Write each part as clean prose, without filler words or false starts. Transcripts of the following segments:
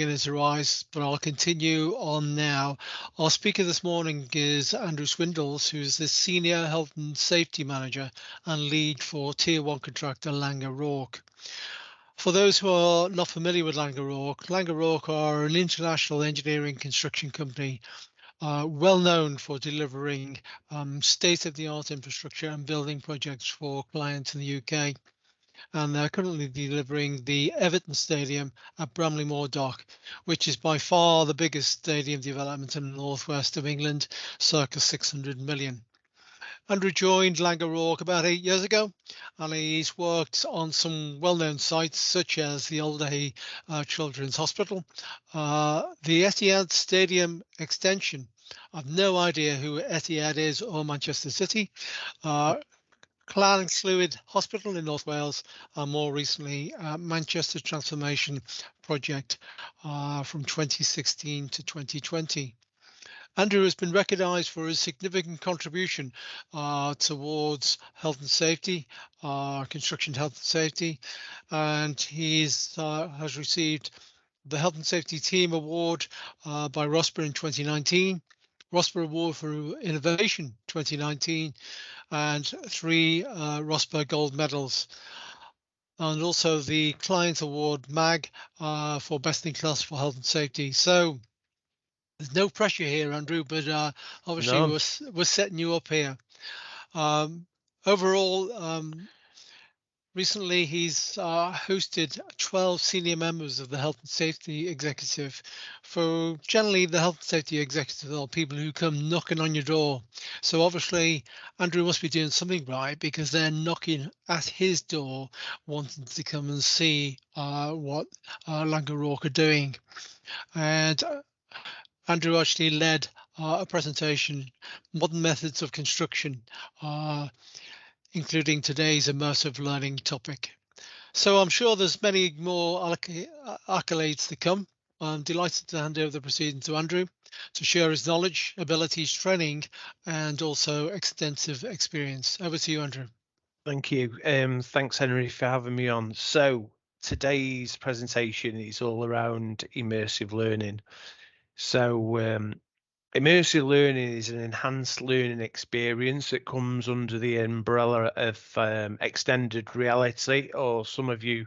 beginning to rise, but I'll continue on now. Our speaker this morning is Andrew Swindles, who's the Senior Health and Safety Manager and lead for Tier 1 contractor Laing O'Rourke. For those who are not familiar with Laing O'Rourke are an international engineering construction company well known for delivering state-of-the-art infrastructure and building projects for clients in the UK. And they're currently delivering the Everton Stadium at Bramley Moore Dock, which is by far the biggest stadium development in the northwest of England, circa 600 million. Andrew joined Laing O'Rourke about 8 years ago, and he's worked on some well-known sites such as the Alderhay Children's Hospital, the Etihad Stadium extension. I've no idea who Etihad is or Manchester City. Llanllwyd Hospital in North Wales, and more recently, Manchester Transformation Project from 2016 to 2020. Andrew has been recognised for his significant contribution towards health and safety, construction health and safety, and he has received the Health and Safety Team Award by ROSPA in 2019, ROSPA Award for Innovation 2019, and 3 ROSPA Gold Medals, and also the Client Award MAG for Best in Class for Health and Safety. So there's no pressure here, Andrew, but obviously we're setting you up here. Overall, recently he's hosted 12 senior members of the Health and Safety Executive. For generally, the Health and Safety Executive are people who come knocking on your door. So obviously, Andrew must be doing something right because they're knocking at his door, wanting to come and see what Laing O'Rourke are doing. And Andrew actually led a presentation, Modern Methods of Construction, including today's immersive learning topic. So I'm sure there's many more accolades to come. I'm delighted to hand over the proceedings to Andrew to share his knowledge, abilities, training, and also extensive experience. Over to you, Andrew. Thank you. Thanks, Henry, for having me on. So today's presentation is all around immersive learning. So immersive learning is an enhanced learning experience that comes under the umbrella of extended reality, or some of you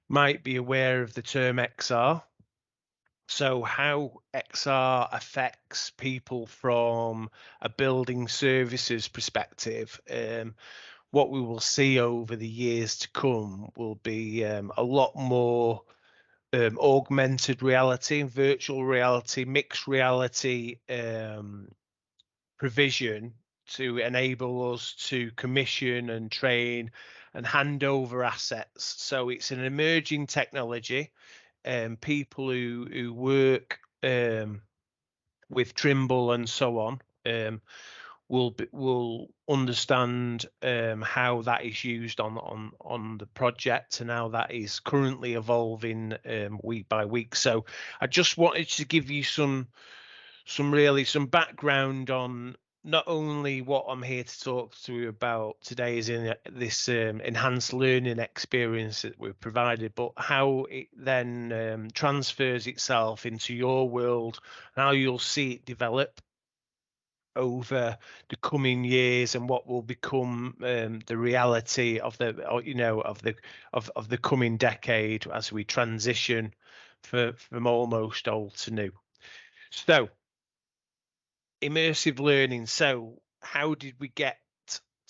might be aware of the term XR. So how XR affects people from a building services perspective, what we will see over the years to come will be a lot more augmented reality, virtual reality, mixed reality provision to enable us to commission and train and hand over assets. So it's an emerging technology. People who work with Trimble and so on will understand how that is used on the project and how that is currently evolving week by week. So I just wanted to give you some background on not only what I'm here to talk to you about today is in this enhanced learning experience that we've provided, but how it then transfers itself into your world and how you'll see it develop over the coming years and what will become the reality of the coming decade as we transition from almost old to new. So immersive learning. So how did we get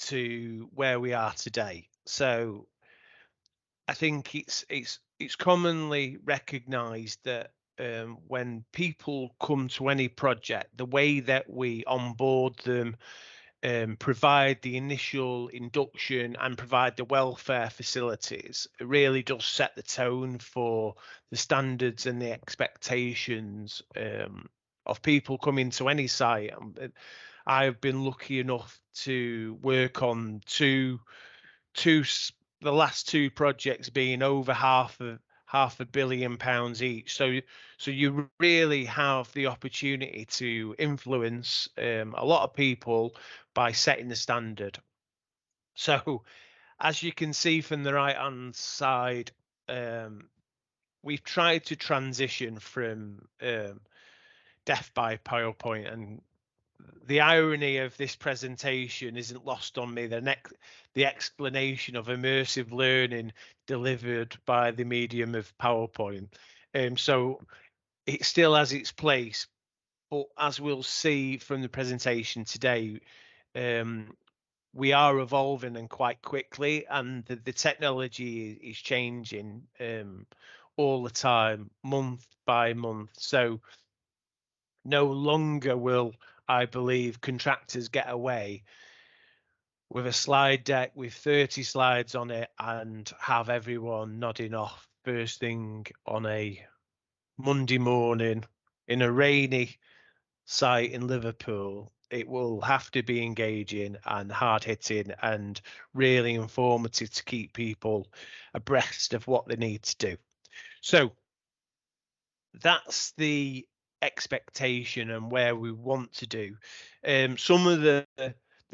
to where we are today? So I think it's commonly recognized that when people come to any project, the way that we onboard them, provide the initial induction and provide the welfare facilities, it really does set the tone for the standards and the expectations of people coming to any site. I've been lucky enough to work on the last 2 projects being over £500 million each. So you really have the opportunity to influence a lot of people by setting the standard. So as you can see from the right hand side, we've tried to transition from death by PowerPoint, and the irony of this presentation isn't lost on me. The explanation of immersive learning delivered by the medium of PowerPoint. So it still has its place, but as we'll see from the presentation today, we are evolving and quite quickly, and the technology is changing all the time, month by month. So no longer will, I believe, contractors get away with a slide deck with 30 slides on it and have everyone nodding off first thing on a Monday morning in a rainy site in Liverpool. It will have to be engaging and hard hitting and really informative to keep people abreast of what they need to do. So that's the expectation and where we want to do. Some of the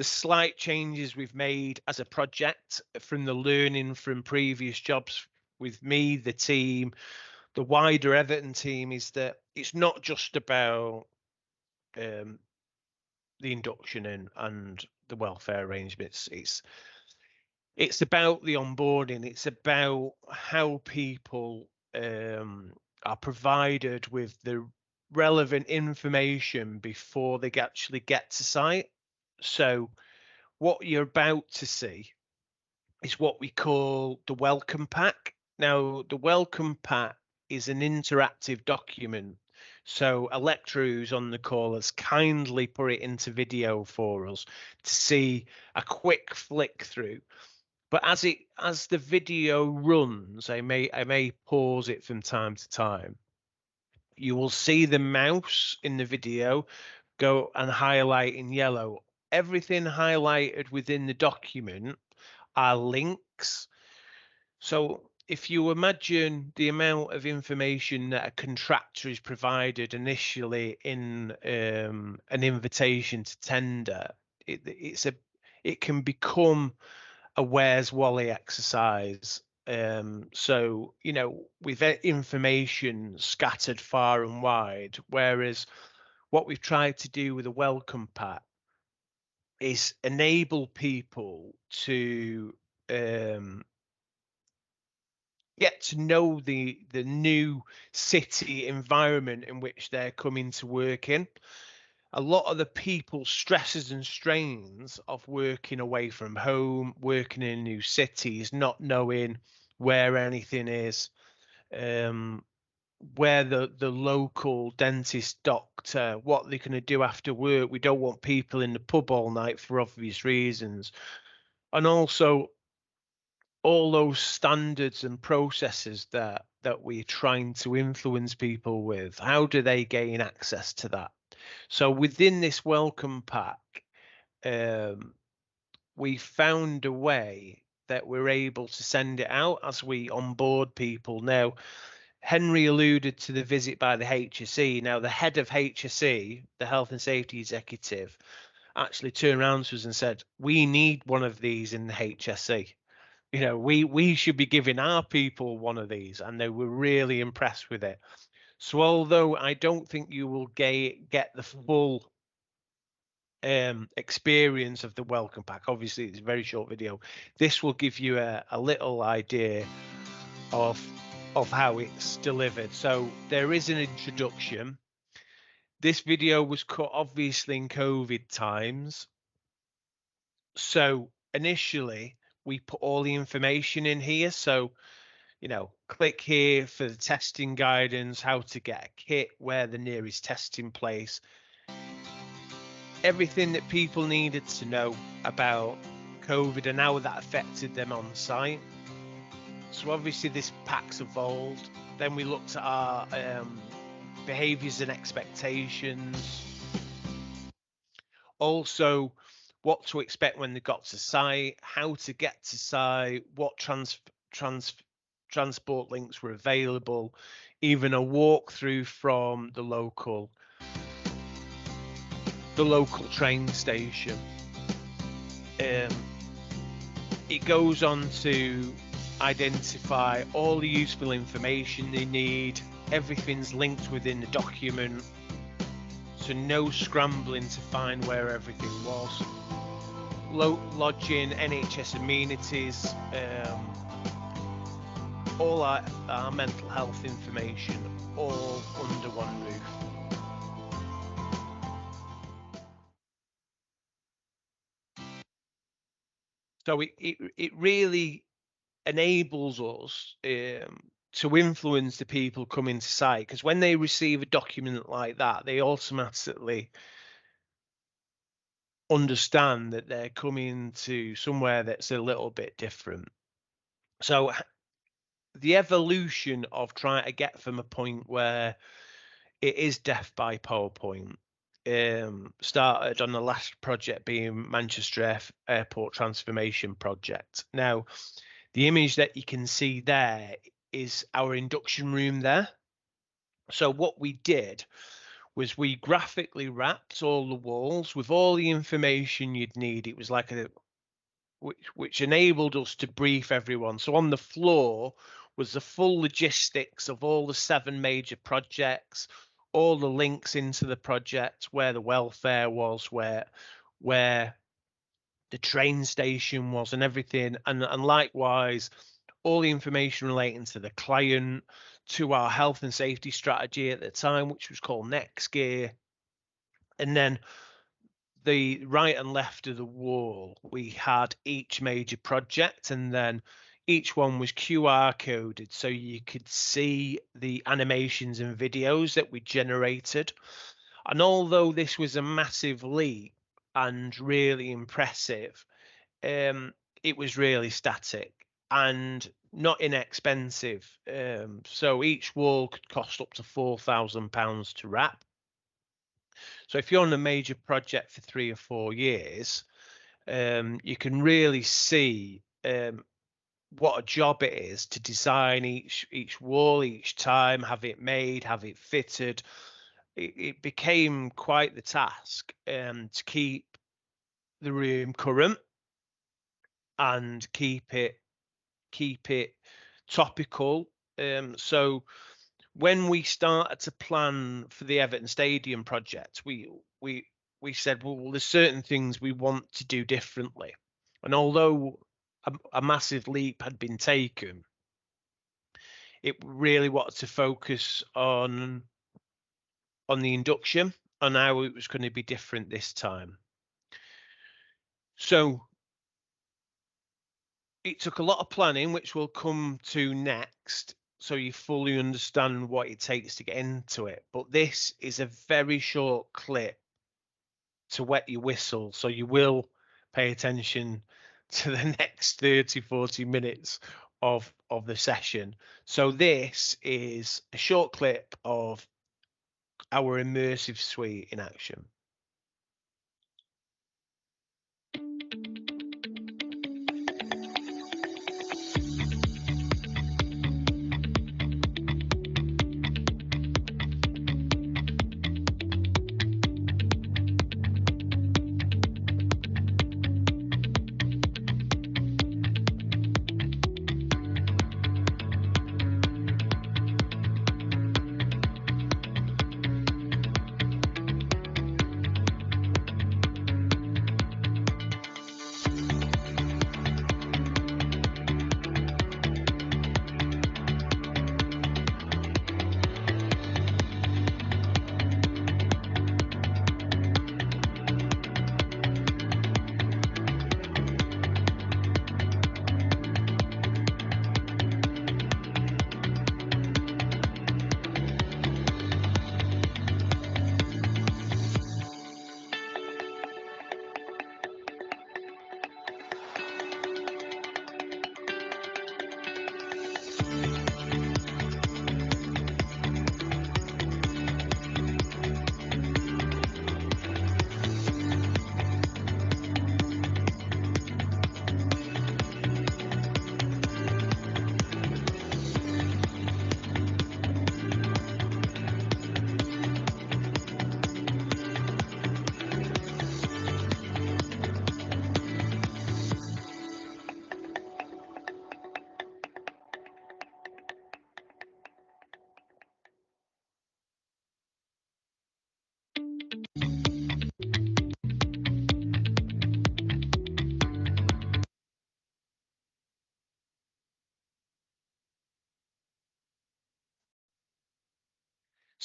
slight changes we've made as a project from the learning from previous jobs with me, the team, the wider Everton team, is that it's not just about the induction and the welfare arrangements. It's about the onboarding. It's about how people are provided with the relevant information before they actually get to site. So what you're about to see is what we call the welcome pack. Now, the welcome pack is an interactive document. So Electra, who's on the call, has kindly put it into video for us to see a quick flick through. But as the video runs, I may pause it from time to time. You will see the mouse in the video go and highlight in yellow. Everything highlighted within the document are links. So if you imagine the amount of information that a contractor is provided initially in an invitation to tender, it can become a where's Wally exercise. So, with information scattered far and wide, whereas what we've tried to do with a welcome pack is enable people to get to know the new city environment in which they're coming to work in. A lot of the people stresses and strains of working away from home, working in new cities, not knowing where anything is, where the local dentist, doctor, what they're going to do after work. We don't want people in the pub all night for obvious reasons. And also all those standards and processes that we're trying to influence people with. How do they gain access to that? So within this welcome pack, we found a way that we're able to send it out as we onboard people. Now, Henry alluded to the visit by the HSE. Now, the head of HSE, the Health and Safety Executive, actually turned around to us and said, we need one of these in the HSE. We should be giving our people one of these, and they were really impressed with it. So although I don't think you will get the full experience of the welcome pack, obviously it's a very short video, this will give you a little idea of how it's delivered. So there is an introduction. This video was cut obviously in COVID times. So initially we put all the information in here. So click here for the testing guidance, how to get a kit, where the nearest testing place, everything that people needed to know about COVID and how that affected them on site. So obviously this pack's evolved. Then we looked at our behaviours and expectations. Also, what to expect when they got to site, how to get to site, what transport links were available, even a walkthrough from the local train station. It goes on to identify all the useful information they need. Everything's linked within the document, so no scrambling to find where everything was. Lodging, NHS amenities, all our mental health information, all under one roof. So it really enables us to influence the people coming to site, because when they receive a document like that, they automatically understand that they're coming to somewhere that's a little bit different. So the evolution of trying to get from a point where it is death by PowerPoint started on the last project being Manchester Airport Transformation Project. Now, the image that you can see there is our induction room there. So what we did was we graphically wrapped all the walls with all the information you'd need. It was like which enabled us to brief everyone. So on the floor was the full logistics of all the 7 major projects, all the links into the project, where the welfare was, where the train station was, and everything, and likewise all the information relating to the client, to our health and safety strategy at the time, which was called Next Gear. And then the right and left of the wall, we had each major project, and then each one was QR coded, so you could see the animations and videos that we generated. And although this was a massive leap and really impressive, it was really static and not inexpensive. So each wall could cost up to £4,000 to wrap. So if you're on a major project for 3 or 4 years, you can really see what a job it is to design each wall each time, have it made, have it fitted. It became quite the task to keep the room current and keep it topical. So when we started to plan for the Everton Stadium project, we said, well, there's certain things we want to do differently. And although a massive leap had been taken, it really wanted to focus on the induction and how it was going to be different this time. So it took a lot of planning, which we'll come to next, so you fully understand what it takes to get into it. But this is a very short clip to wet your whistle, so you will pay attention to the next 30-40 minutes of the session. So this is a short clip of our immersive suite in action.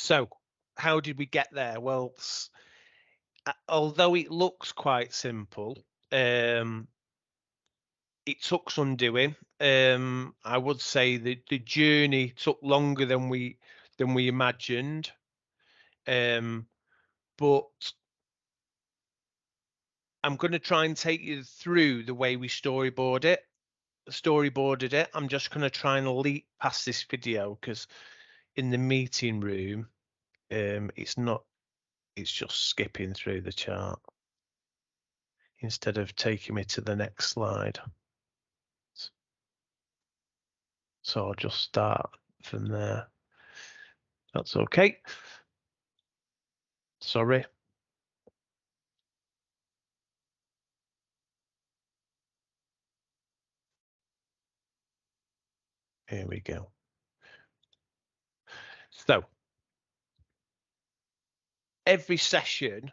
So how did we get there? Well, although it looks quite simple, it took some doing. I would say that the journey took longer than we imagined. But I'm going to try and take you through the way we storyboarded it. I'm just going to try and leap past this video because in the meeting room, it's just skipping through the chart instead of taking me to the next slide. So I'll just start from there. That's okay. Sorry. Here we go. So every session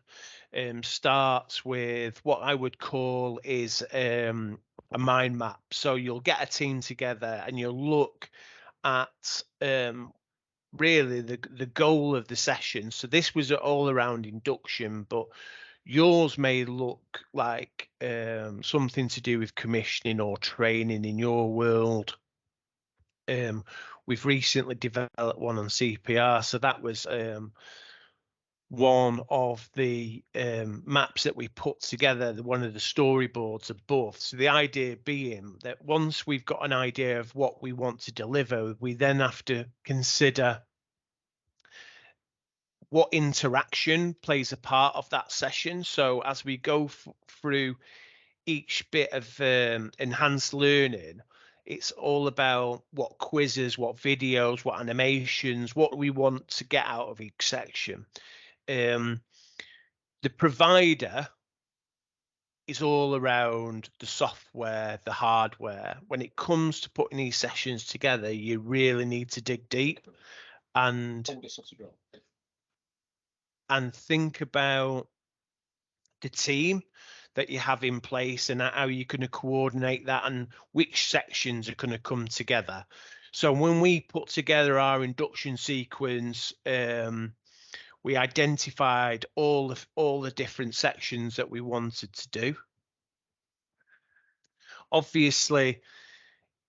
starts with what I would call is a mind map. So you'll get a team together and you'll look at really the goal of the session. So this was all around induction, but yours may look like something to do with commissioning or training in your world. We've recently developed one on CPR, so that was one of the maps that we put together, one of the storyboards above. So the idea being that once we've got an idea of what we want to deliver, we then have to consider what interaction plays a part of that session. So as we go through each bit of enhanced learning, it's all about what quizzes, what videos, what animations, what we want to get out of each section. The provider is all around the software, the hardware. When it comes to putting these sessions together, you really need to dig deep and think about the team that you have in place and how you're going to coordinate that and which sections are going to come together. So when we put together our induction sequence, we identified all the different sections that we wanted to do. Obviously,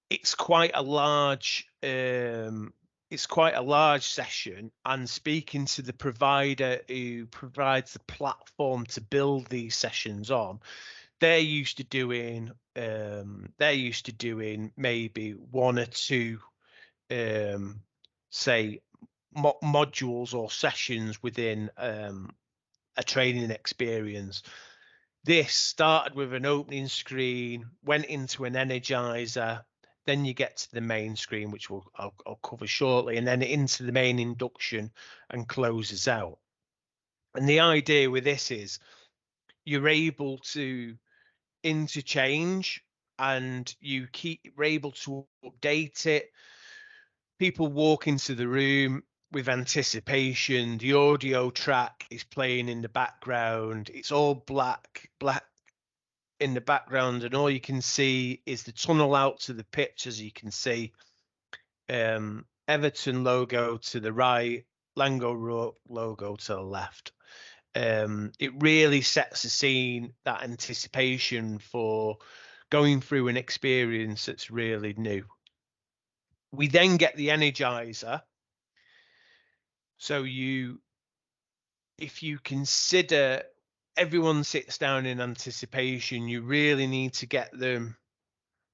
it's quite a large session, and speaking to the provider who provides the platform to build these sessions on, they're used to doing maybe one or two say modules or sessions within a training experience. This started with an opening screen, went into an energizer, then you get to the main screen, which I'll cover shortly, and then into the main induction and closes out. And the idea with this is you're able to interchange and you're able to update it. People walk into the room with anticipation. The audio track is playing in the background. It's all black in the background, and all you can see is the tunnel out to the pitch. As you can see, Everton logo to the right, Lango logo to the left. It really sets the scene, that anticipation for going through an experience that's really new. We then get the energizer. So if you consider everyone sits down in anticipation, you really need to get them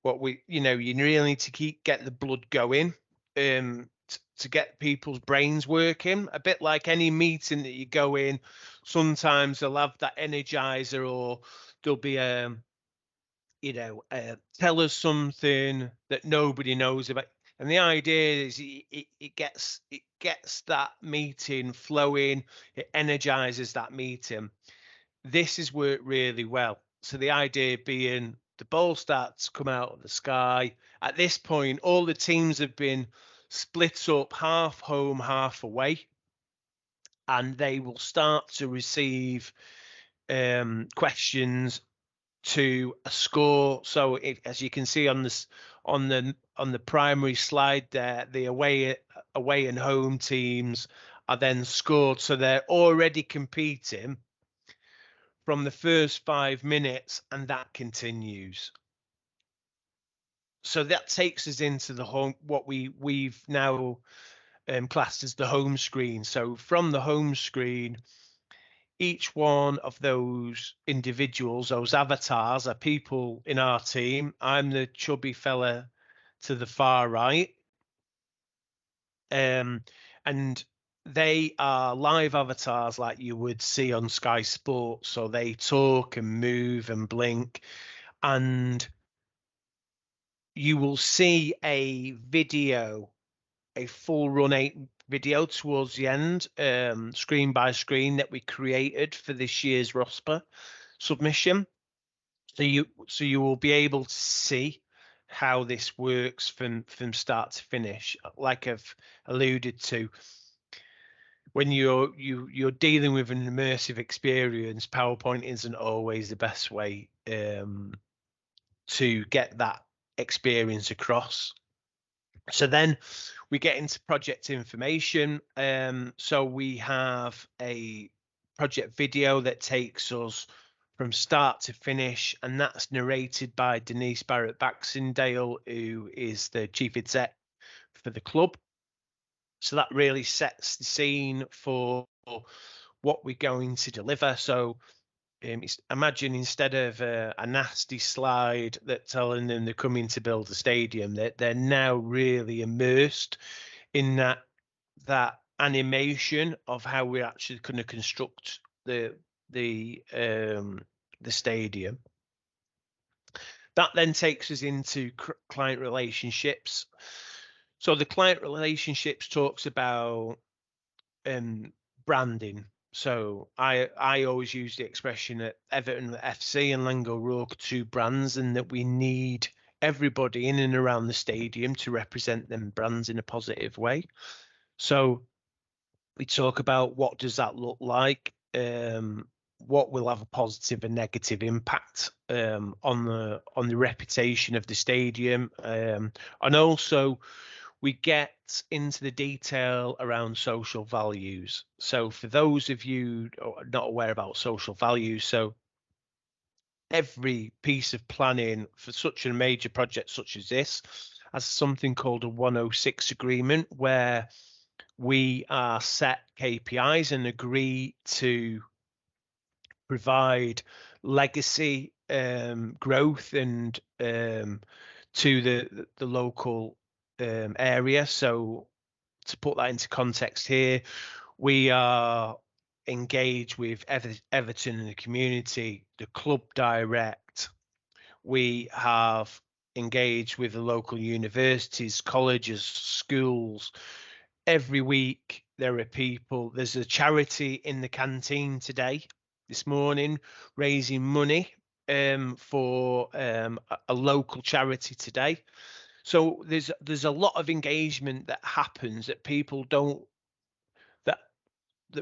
you really need to get the blood going to get people's brains working. A bit like any meeting that you go in, sometimes they'll have that energizer, or there'll be tell us something that nobody knows about. And the idea is it gets that meeting flowing, it energizes that meeting. This has worked really well. So the idea being the ball starts to come out of the sky. At this point, all the teams have been split up, half home, half away, and they will start to receive questions to a score. So as you can see on this on the primary slide there, the away and home teams are then scored. So they're already competing from the first 5 minutes, and that continues. So that takes us into the home, what we've now classed as the home screen. So from the home screen, each one of those individuals, those avatars, are people in our team. I'm the chubby fella to the far right. And they are live avatars like you would see on Sky Sports. So they talk and move and blink. And you will see a video, a full run 8 video towards the end, screen by screen, that we created for this year's ROSPA submission. So you will be able to see how this works from start to finish. Like I've alluded to, when you're dealing with an immersive experience, PowerPoint isn't always the best way to get that experience across. So then we get into project information. So we have a project video that takes us from start to finish, and that's narrated by Denise Barrett Baxendale, who is the chief exec for the club. So that really sets the scene for what we're going to deliver. So imagine, instead of a nasty slide that telling them they're coming to build a stadium, they're now really immersed in that animation of how we're actually going to construct the stadium. That then takes us into client relationships. So the client relationships talks about branding. So I always use the expression that Everton FC and Lango Rourke are 2 brands, and that we need everybody in and around the stadium to represent them brands in a positive way. So we talk about what does that look like, what will have a positive and negative impact on the reputation of the stadium, and also we get into the detail around social values. So for those of you not aware about social values, so every piece of planning for such a major project such as this has something called a 106 agreement, where we are set KPIs and agree to provide legacy growth and to the local area. So to put that into context here, we are engaged with Everton and the community, the club direct. We have engaged with the local universities, colleges, schools. Every week there are people. There's a charity in the canteen today, this morning, raising money for a local charity today. So there's a lot of engagement that happens that people don't that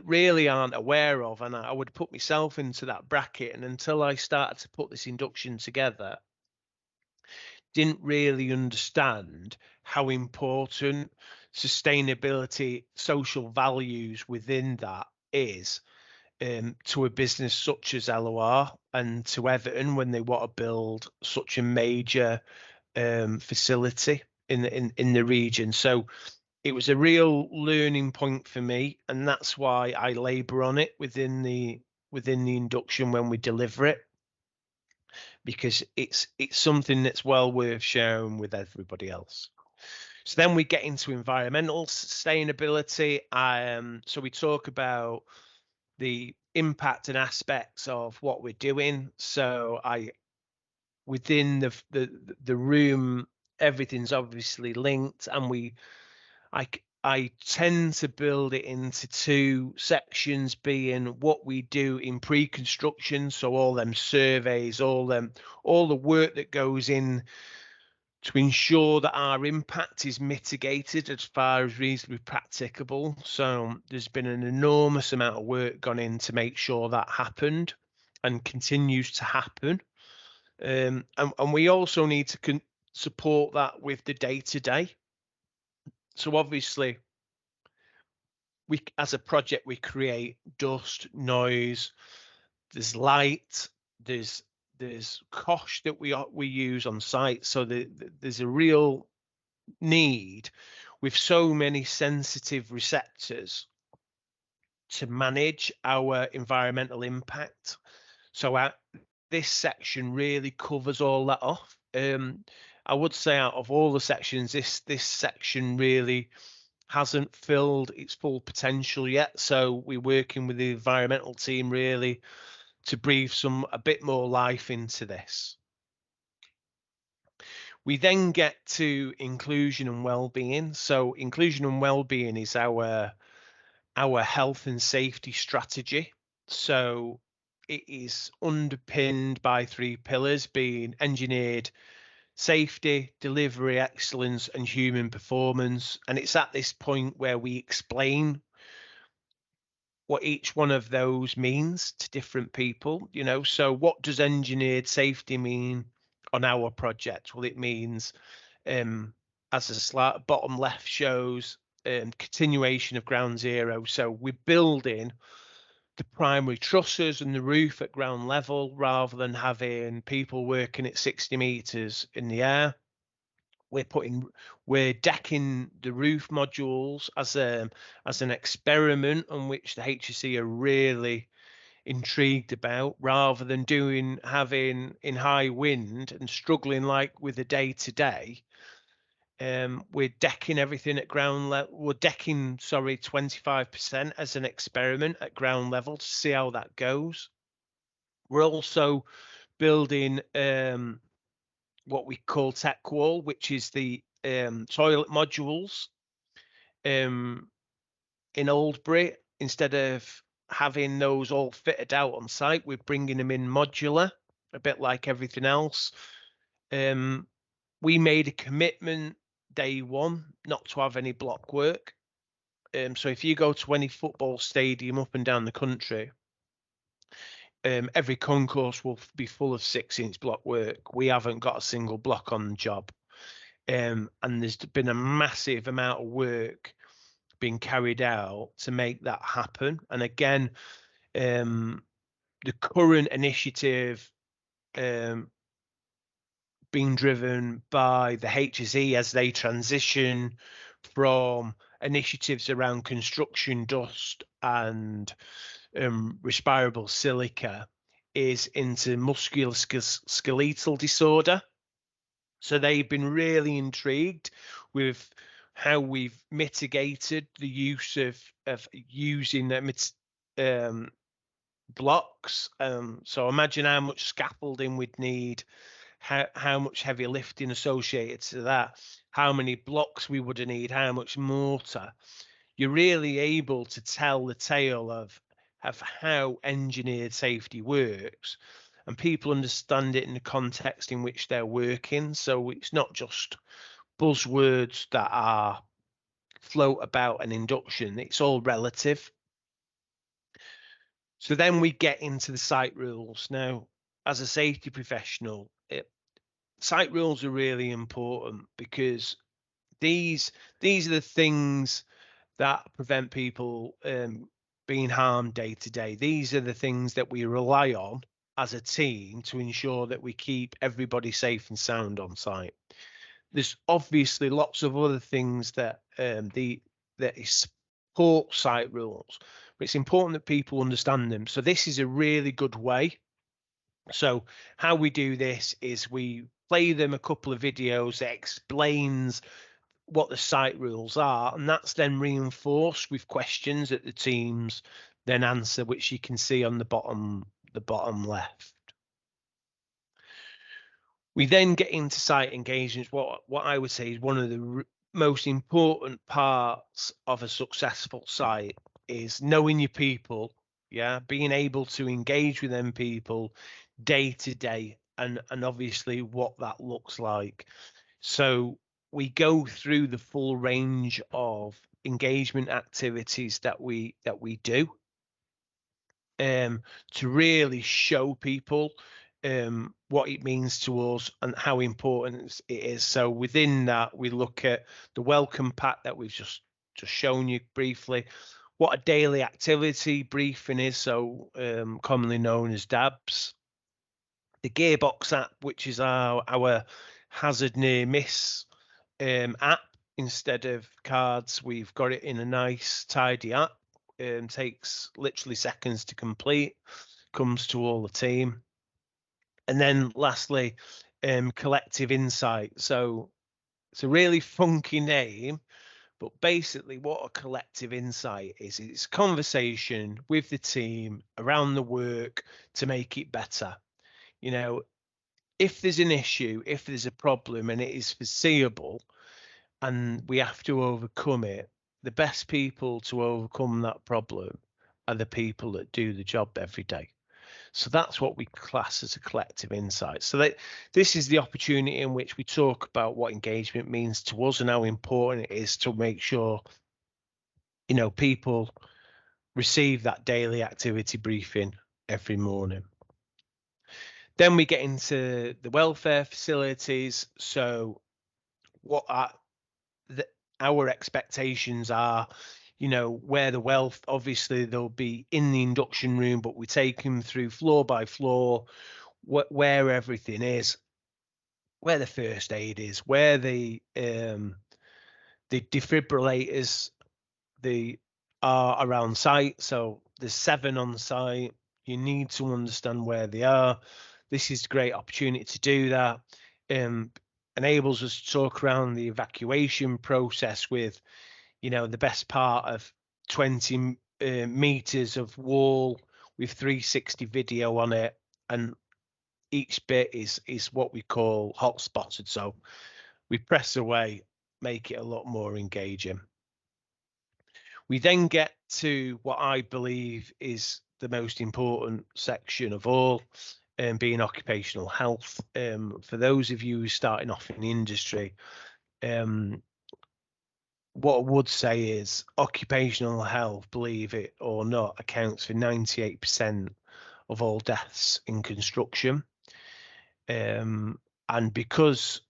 really aren't aware of, and I would put myself into that bracket. And until I started to put this induction together, didn't really understand how important sustainability, social values within that is to a business such as LOR and to Everton when they want to build such a major facility in the region. So it was a real learning point for me, and that's why I labour on it within the induction when we deliver it, because it's something that's well worth sharing with everybody else. So then we get into environmental sustainability. So we talk about the impact and aspects of what we're doing. So within the room, everything's obviously linked, and I tend to build it into 2 sections, being what we do in pre-construction, so all them surveys, all the work that goes in to ensure that our impact is mitigated as far as reasonably practicable. So there's been an enormous amount of work gone in to make sure that happened and continues to happen. And we also need to support that with the day-to-day. So obviously as a project, we create dust, noise, there's light, there's cosh that we use on site. So there's a real need with so many sensitive receptors to manage our environmental impact. So this section really covers all that off. I would say out of all the sections, this section really hasn't filled its full potential yet. So we're working with the environmental team really to breathe a bit more life into this. We then get to inclusion and well-being. So inclusion and well-being is our health and safety strategy. So it is underpinned by 3 pillars, being engineered safety, delivery excellence, and human performance. And it's at this point where we explain what each one of those means to different people. So what does engineered safety mean on our project? Well, it means, as the slide bottom left shows, continuation of ground zero. So we're building the primary trusses and the roof at ground level rather than having people working at 60 meters in the air. We're decking the roof modules as an experiment on which the HSE are really intrigued about, rather than having in high wind and struggling like with the day-to-day. We're decking everything at ground level. We're decking 25% as an experiment at ground level to see how that goes. We're also building what we call tech wall, which is the toilet modules in Oldbury. Instead of having those all fitted out on site, we're bringing them in modular, a bit like everything else. We made a commitment day one not to have any block work. So if you go to any football stadium up and down the country, every concourse will be full of 6-inch block work. We haven't got a single block on the job. And there's been a massive amount of work being carried out to make that happen. And again, the current initiative being driven by the HSE as they transition from initiatives around construction dust and respirable silica is into musculoskeletal disorder. So they've been really intrigued with how we've mitigated the use of using blocks. So imagine how much scaffolding we'd need, how much heavy lifting associated to that, how many blocks we would need, how much mortar. You're really able to tell the tale of how engineered safety works, and people understand it in the context in which they're working. So it's not just buzzwords that are float about an induction, it's all relative. So then we get into the site rules. Now, as a safety professional, site rules are really important because these are the things that prevent people being harmed day to day. These are the things that we rely on as a team to ensure that we keep everybody safe and sound on site. There's obviously lots of other things that support site rules, but it's important that people understand them. So this is a really good way. So how we do this is we play them a couple of videos that explains what the site rules are, and that's then reinforced with questions that the teams then answer, which you can see on the bottom left. We then get into site engagements. What I would say is one of the most important parts of a successful site is knowing your people, being able to engage with them people day to day, and obviously what that looks like. So we go through the full range of engagement activities that we do to really show people what it means to us and how important it is. So within that, we look at the welcome pack that we've just shown you briefly. what a daily activity briefing is, so commonly known as DABS. The Gearbox app, which is our hazard near miss app. Instead of cards, we've got it in a nice, tidy app. Takes literally seconds to complete, comes to all the team. And then lastly, Collective Insight. So it's a really funky name, but basically what a collective insight is, it's conversation with the team around the work to make it better. You know, if there's an issue, if there's a problem and it is foreseeable and we have to overcome it, the best people to overcome that problem are the people that do the job every day. So that's what we class as a collective insight. So that this is the opportunity in which we talk about what engagement means to us and how important it is to make sure, you know, people receive that daily activity briefing every morning. Then we get into the welfare facilities. So what our expectations are, you know, where the wealth, obviously they'll be in the induction room, but we take them through floor by floor, where everything is, where the first aid is, where the defibrillators they are around site. So there's 7 on site. You need to understand where they are. This is a great opportunity to do that. Enables us to talk around the evacuation process with, you know, the best part of 20 meters of wall with 360 video on it, and each bit is what we call hot spotted. So we press away, make it a lot more engaging. We then get to what I believe is the most important section of all, being occupational health. For those of you who are starting off in the industry, what I would say is occupational health, believe it or not, accounts for 98% of all deaths in construction. And because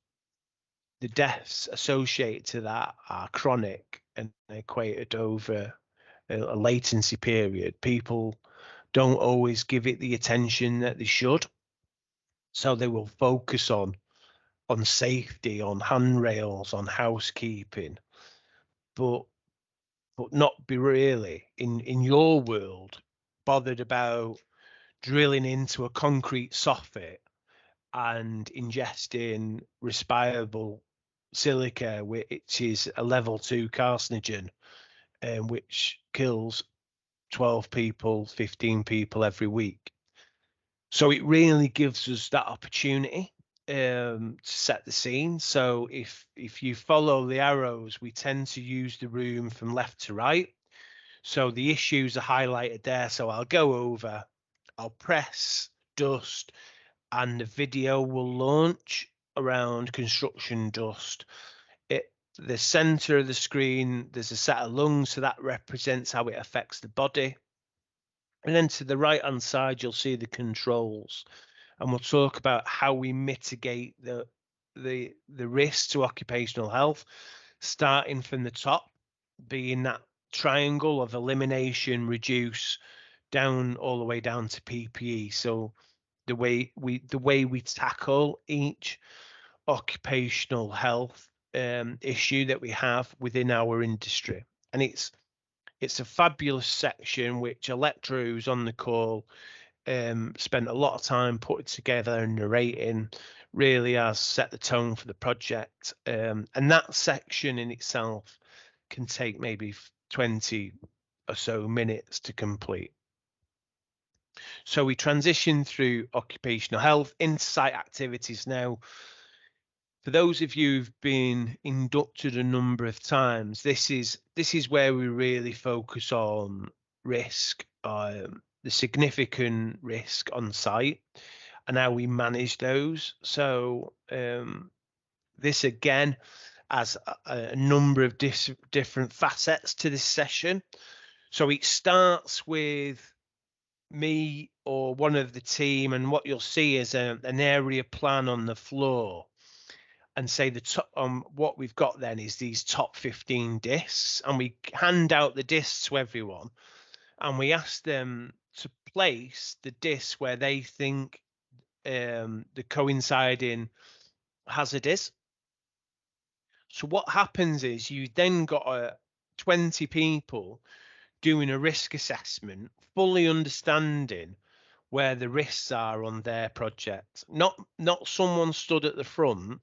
the deaths associated to that are chronic and equated over a latency period, people don't always give it the attention that they should. So they will focus on safety, on handrails, on housekeeping, but not be really in your world bothered about drilling into a concrete soffit and ingesting respirable silica, which is a level 2 carcinogen, which kills 12 people, 15 people every week. So it really gives us that opportunity to set the scene. So if you follow the arrows, we tend to use the room from left to right. So the issues are highlighted there. So I'll go over, I'll press dust, and the video will launch around construction dust. The center of the screen, there's a set of lungs, so that represents how it affects the body. And then to the right hand side, you'll see the controls, and we'll talk about how we mitigate the risk to occupational health, starting from the top, being that triangle of elimination, reduce, down all the way down to PPE. So the way we tackle each occupational health issue that we have within our industry, and it's a fabulous section which Electra, who's on the call, spent a lot of time putting together and narrating, really has set the tone for the project. And that section in itself can take maybe 20 or so minutes to complete. So we transition through occupational health into site activities now. For those of you who've been inducted a number of times, this is where we really focus on risk, the significant risk on site, and how we manage those. So this again has a number of different facets to this session. So it starts with me or one of the team, and what you'll see is an area plan on the floor. and say the top what we've got then is these top 15 discs, and we hand out the discs to everyone, and we ask them to place the disc where they think the coinciding hazard is. So what happens is you then got 20 people doing a risk assessment, fully understanding where the risks are on their project. Not someone stood at the front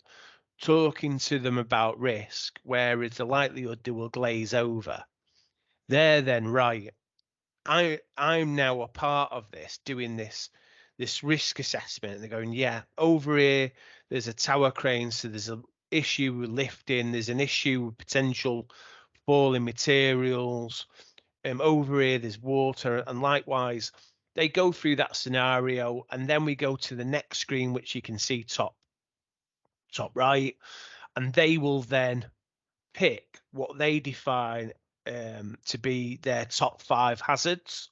talking to them about risk, whereas the likelihood they will glaze over. They're then right. I'm now a part of this, doing this risk assessment. And they're going, yeah, over here there's a tower crane, so there's an issue with lifting, there's an issue with potential falling materials. Over here there's water, and likewise they go through that scenario, and then we go to the next screen, which you can see top right, and they will then pick what they define to be their top 5 hazards.